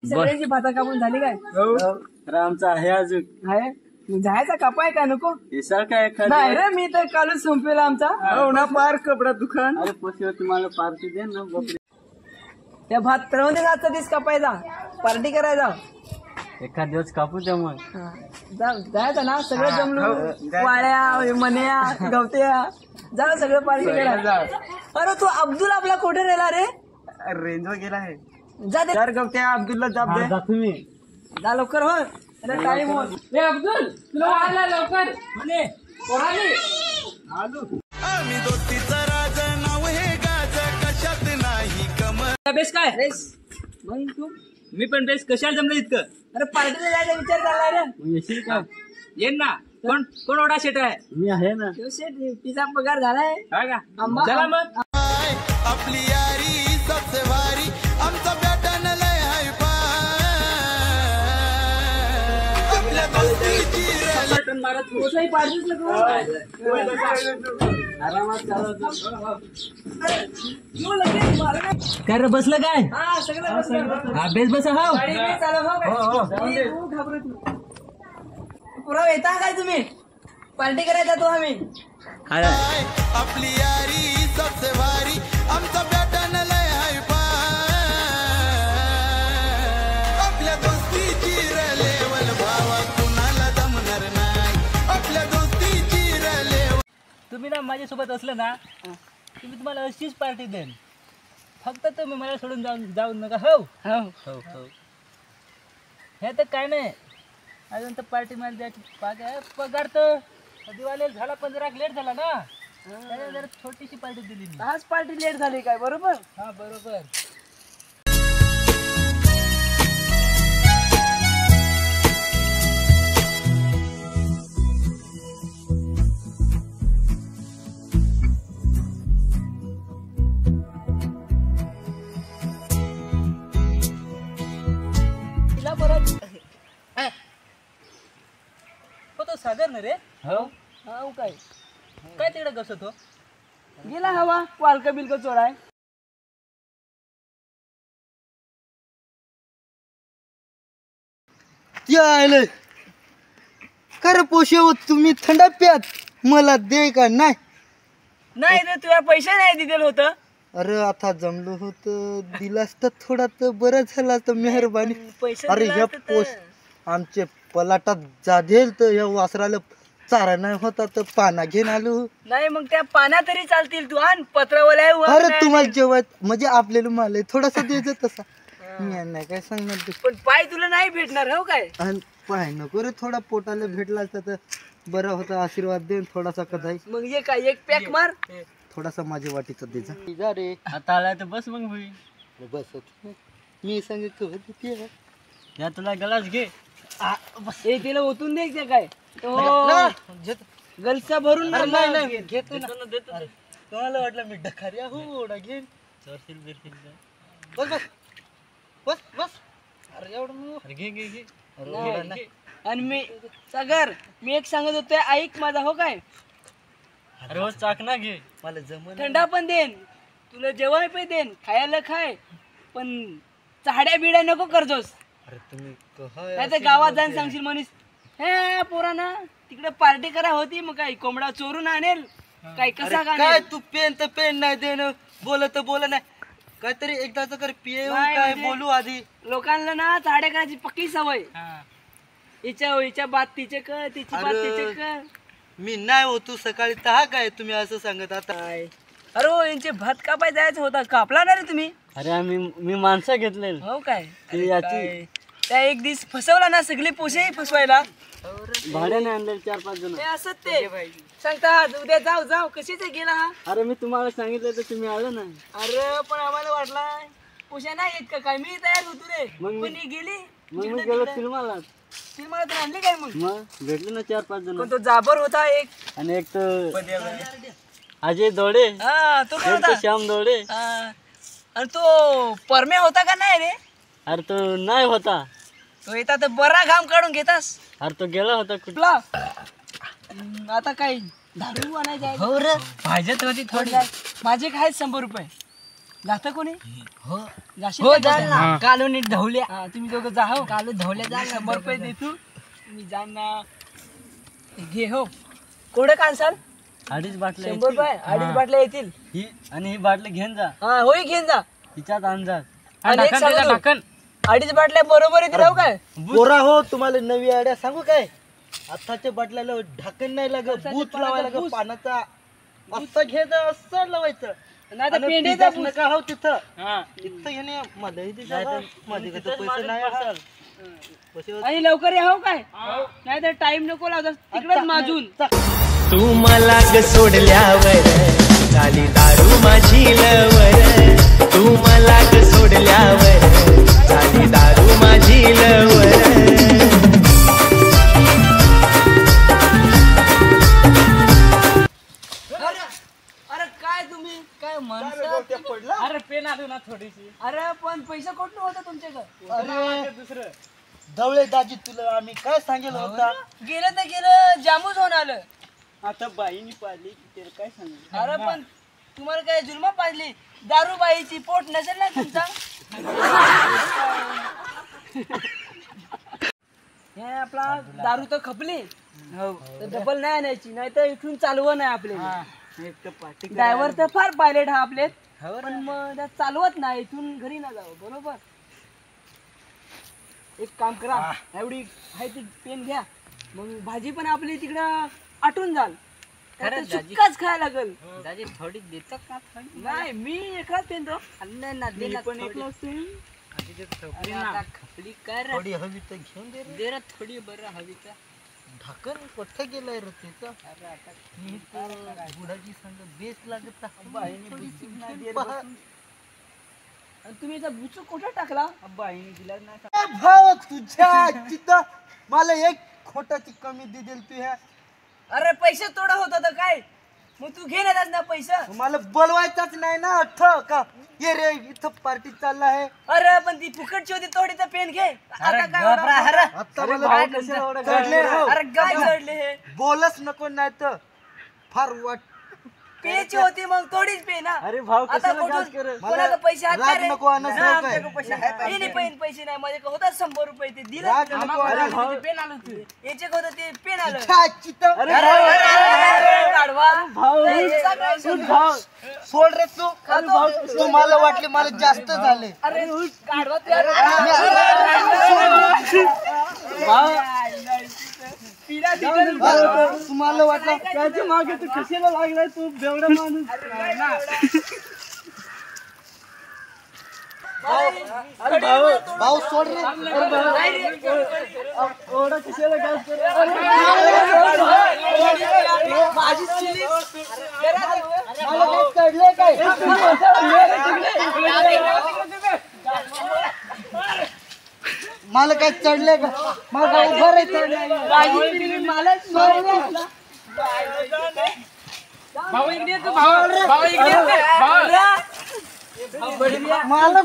सगळ्याची भाता कापून झाली काय? तर आमचा आहे अजून आहे जायचा कापाय का नको? काय नाही रे, मी तर कालच संपलेला आमचा. हो ना, पार कपडा दुकान. अरे पोशिवर तुम्हाला पार्टी दे ना बकरी. त्या भात तरवून आजचा दिस कापायचा, पार्टी करायचा. एखाद दिवस कापू द्या मग. जायचं ना, सगळं जमलो. वाळ्या मन्या गवत्या जा सगळं पार्टी करायला. अरे तू अब्दुल आपला कुठे राहिला रे? रेंज वर गेला आहे. जा दे चार गवत्या अब्दुलला जाब दे. तुम्ही जा लवकर हो, टाइम हो. अब्दुल तुला वाढला लवकर म्हणे आम्ही दोस्तीचा राजा नाव हे गाज कशात नाही कमर. बेस काय मग तू? मी पण बेस कशाला जमलं इतकं? अरे पार्टीला जायचा विचार चाललाय रे. येशील का? येईन ना. कोण कोण ओढा शेट आहे? मी आहे ना. तिचा पगार झालाय चला मग. आपली यारी सबसे भारी, आमचा पॅटर्न लय हाय फाय. आपल्या दोस्तीची काय रे बसलं काय? हा सगळं हा बेस बसा. पुरा येता काय तुम्ही? पार्टी करायचा तो आम्ही. आपली यारी सबसे भारी, आमचा पॅटर्न लय हाय फाय. आपल्या दोस्तीची लेवल भावा कुणाला जमणार नाही. आपल्या दोस्तीची लेवल. तुम्ही ना माझ्यासोबत असलं ना, तुम्ही तुम्हाला अशीच पार्टी देईन. फक्त तुम्ही मला सोडून जाऊ नका. हो हो हो हो. हे तर काय नाही, अजून तर पार्टी मला द्यायची. पगार तर दिवाळीला झाला, पण जरा लेट झाला ना, त्याला जरा छोटीशी पार्टी दिली मी. आज पार्टी लेट झाली काय? बरोबर. हा बरोबर. तिला परत तो सागर ना रे. हो हो काय काय तिकडे कसं तो गेला हवा वालक बिलक चोराय. आले खरं पोशे तुम्ही थंडा प्यात मला दे का नाही? नाही रे, तुला पैसे नाही दिलेलं होतं. अरे आता जमलो होत दिलास तर थोडा तर बरं झाला तर मेहरबानी. पैसे अरे दिला ह्या असतं पोष आमचे पलाटात जाधेल तर ह्या वासराला चारा नाही होता तर पाना घेऊन आलो. नाही मग त्या पाना तरी चालतील. तू आण पत्रवाला. अरे तुम्हाला जेव्हा म्हणजे आपल्याला मला थोडासा द्यायचं तसा. मी नाही काय सांगणार ते. पण पाय तुला नाही भेटणार हो काय? आणि पाय नको रे, थोडा पोटाला भेटला असता तर बरा होता. आशीर्वाद देऊन थोडासा कदाई मग ये काय एक पॅक मार. थोडासा माझ्या वाटीचा द्यायचा. जा रे आता आला तर बस मग होईल. बस मी सांगितलं या तुला गलास घे. हे तिला ओतून द्यायचं काय? गलसा भरून घेतो ना. तुम्हाला वाटलं मी डखारी हो घेईन. बस बस बस बस. अरे एवढं घे घे घे. आणि मी सागर, मी एक सांगत होतो, ऐक माझा हो काय? रोज चाकणा घे. मला जमन. थंडा पण देन, तुला जेवण पण देन, खायला खाय, पण चाड्या बिड्या नको करतोस. अरे तुम्ही नाही तर गावात जाऊन सांगशील मनीष हे पोरांना तिकडे पार्टी करा होती, मग काय कोंबडा चोरून आणेल काय? कसा काय तू पेन तर पेन नाही देणं, बोलत बोल नाही काहीतरी एकदाच कर पिये काय बोलू आधी. लोकांना ना चाड्या करायची पक्की सवय. हिच्या बात तिचे कर, तिची बात तिचे कर. मी नाही होतो सकाळी तहा काय तुम्ही असं सांगत आता. अरे यांचे भात कापाय जायचं होता, कापला ना रे तुम्ही? अरे मी माणसं घेतले. हो काय? याची त्या एक दिवस फसवला ना, सगळे पोसे फसवायला भाड्याने आणले 4-5 जण. असत ते सांगतात उद्या जाऊ जाऊ. कशीच गेला हा? अरे मी तुम्हाला सांगितलं तर तुम्ही आलं नाही. अरे पण आम्हाला वाटला पोशा नाही येत का काय? मी तयार होतो रे, मग पण ही गेली. मग मी गेलो फिल्माला. फिल्माला तर आणली काय? मग भेटले ना 4-5 जण. पण तो जाबर होता एक, आणि एक तर अजय दोडे. हा तो कोण एक तर होता? श्याम दोडे. आणि तो परम्या होता का नाही रे? अरे तो नाही होता. तो येता तर बरा घाम काढून घेतास. अरे तो गेला होता कुठला? आता काय दारू आणायचं आहे? हो रे, पाहिजे होती थोडी. माझे काय 100 रुपये. जातं कोणी? हो हो जाल ना. कालोनी ढवल्या हा, तुम्ही दोघं जा हो. कालो ढवल्या जाल ना 100 रुपये देतो मी जाण ना. घे हो. कोडं कांसाल 2.5 बाटल्या 100 रुपये 2.5 बाटल्या येतील. ही आणि ही बाटली घेऊन जा हा होई घेऊन जा. तिच्यात अंदाज आणि एक सांगतो, 2.5 बाटल्या बरोबर येतील हो काय. बोरा हो तुम्हाला नवी आयडिया सांगू काय आताच्या बाटल्याला ढाकण नाही लागत बूच लावायला लागत पाण्याचा असं घ्यायचं असं लावायचं नाही तर आणि पेंडीचा तिथंच नका हो तिथं तिथं घेणे मध्ये माझे पैसे नाही असाल पैसे आणि लवकर या हो काय नाही तर टाइम नको लावता तिकडेच माजून. तू मला ग सोडल्यावर झाली दारू माझी लवर. तू मला ग सोडल्यावर झाली दारू माझी लवर. अरे काय तुम्ही काय म्हणता. अरे पेन आलो ना थोडीशी अरे पण पैसा कुठं होता तुमच्याकडे. अरे दुसरं ढवळे दाजी तुला आम्ही काय सांगेल होता गेलं तर गेलं जामूच होऊन आलं. आता बाईनी पाहिली त्याला काय सांगू. अरे पण तुम्हाला काय जुलमा पाजली दारू बाईची पोट नसेल ना तुमचा. हे आपला दारू तर खपली तर डबल नाही आणायची नाही तर इथून चालवं नाही आपल्याला. ड्रायव्हर तर फार पायलट हा आपले पण मग त्यात चालवत नाही इथून घरी ना जावं बरोबर. एक काम करा एवढी आहे ती पेन घ्या मग भाजी पण आपली तिकडं आटून जाल सुक्काच खायला लागल. दाजी थोडी देतो का थोडी नाही मी एकलाच पेन तो मी पण एकलाच खपली कर थोडी हवी तर घेऊन दे रे. दे रे थोडी बरं हवी तर. ढाकण कुठं गेलाय रे त्याचं मी तर बुडाची संग बेस लागत आणि तुम्ही याचा बुचू कुठे टाकला. बाईने दिला नाही भाव तुझ्या तिथं मला एक खोटाची कमी दिली तू ह्या अरे पैसे तोडा होता तर काय मग तू घे ना पैसा. मला बोलवायचाच नाही ना अठ का ये रे इथं पार्टी चालला आहे अरे पण ती फुकटची होती थोडी तर पेन घे. आता काय होणार? आता मला चढले हो. अरे काय चढले हे बोलच नको नाही तर फार वाट पेची होती मग थोडीच पे ना. अरे भाऊ आता कुठून कोणाला पैसे हात राग नाही रे. नको आणत हा, राव आमच्याकडे काय. पैसे नाही. हे नाही पैसे नाही माझ्याकडे होता 100 रुपये ते दिलं. राग नको आणत. पेन आलं तू याचे होतं ते पेन आलं. छा, चित्त. अरे, गाढवा. सोड रे तू तू मला वाटले मला जास्त झाले अरे गाढवा तुम्हाला वाटलं त्याच्या मागे तू कशाला लागलाय तू बेवडा माणूस. भाऊ सोड रे एवढा कशाला गास कर. माझी चिल्ली. मला काही कळले काय मला काय चढले का मला काय उभं रे चढले माझी चिल्ली मलाच मारली. भाऊ इकडे तू भाऊ इकडे मला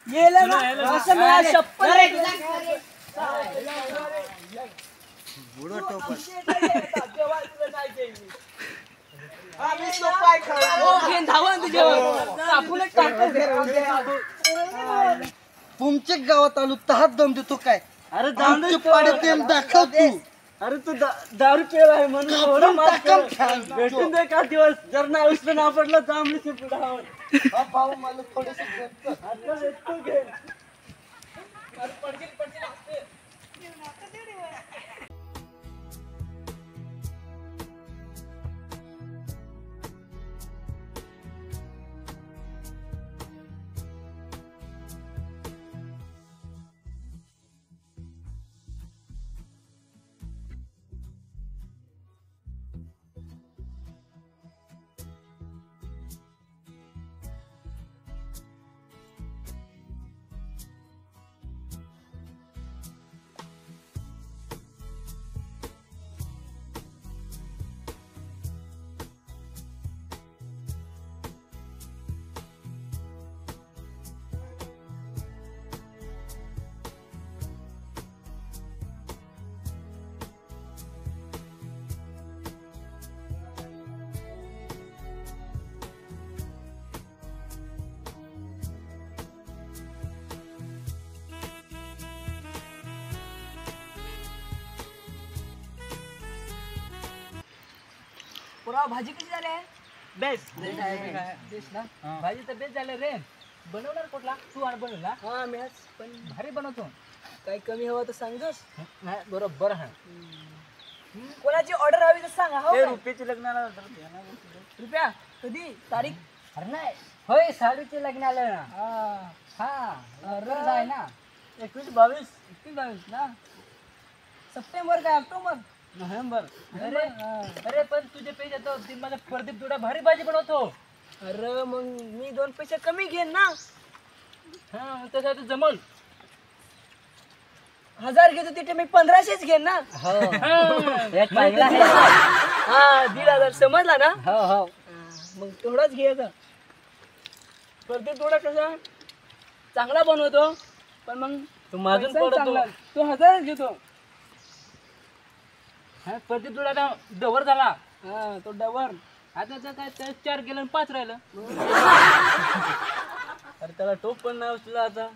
गेलं ना असं मला शप्पथ तुमच्या गावात आलो तहात दम देतो काय अरे आमचे पाडे प्रेम दाखव तू अरे तू दारू पेला आहे म्हणून एवढं मार टाकम कर. खाल. भेटून दे का दिवस जर ना उष्ण ना पडलं जांभळीच्या पुढावर. हा भाऊ मला थोडेसे देतो. आता भेटतो घे. पुरा भाजी कशी झाली आहे बेस्ट ना भाजी तर बेस्ट झालं रे. बनवणार कुठला तू आणि बनवला हा मॅच पण भारी बनवतो. काही कमी हवं तर सांगतोस नाही बरोबर आहे. कोणाची ऑर्डर हवी तर सांगा हो ते काय? रुपयाची लग्नाला रुपया कधी तारीख अरे नाही होय साडूचे लग्न आलं ना. हा रोज आहे ना 21-22 ना सप्टेंबर काय ऑक्टोबर नोव्हेंबर. अरे अरे पण तुझे पैसे तो ती माझा प्रदीप तुला भारी भाजी बनवतो. अरे मग मी 2 पैसे कमी घेईन ना. हा त्यासाठी जमल. 1000 घेतो तिथे मी 1500च घेईन ना. चांगला आहे. हा 1500 समजला ना. हो हो मग तेवढाच घ्यायचा. प्रत्येक थोडा कसा चांगला बनवतो पण मग तू मागून पैसा पडतो. चांगला. तो 1000 घेतो. हा प्रदीप तुला आता डवर झाला. हा तो डवर आता तर काय 4 गेलं आणि 5 राहिलं. अरे त्याला टोप पण नाही उचला आता.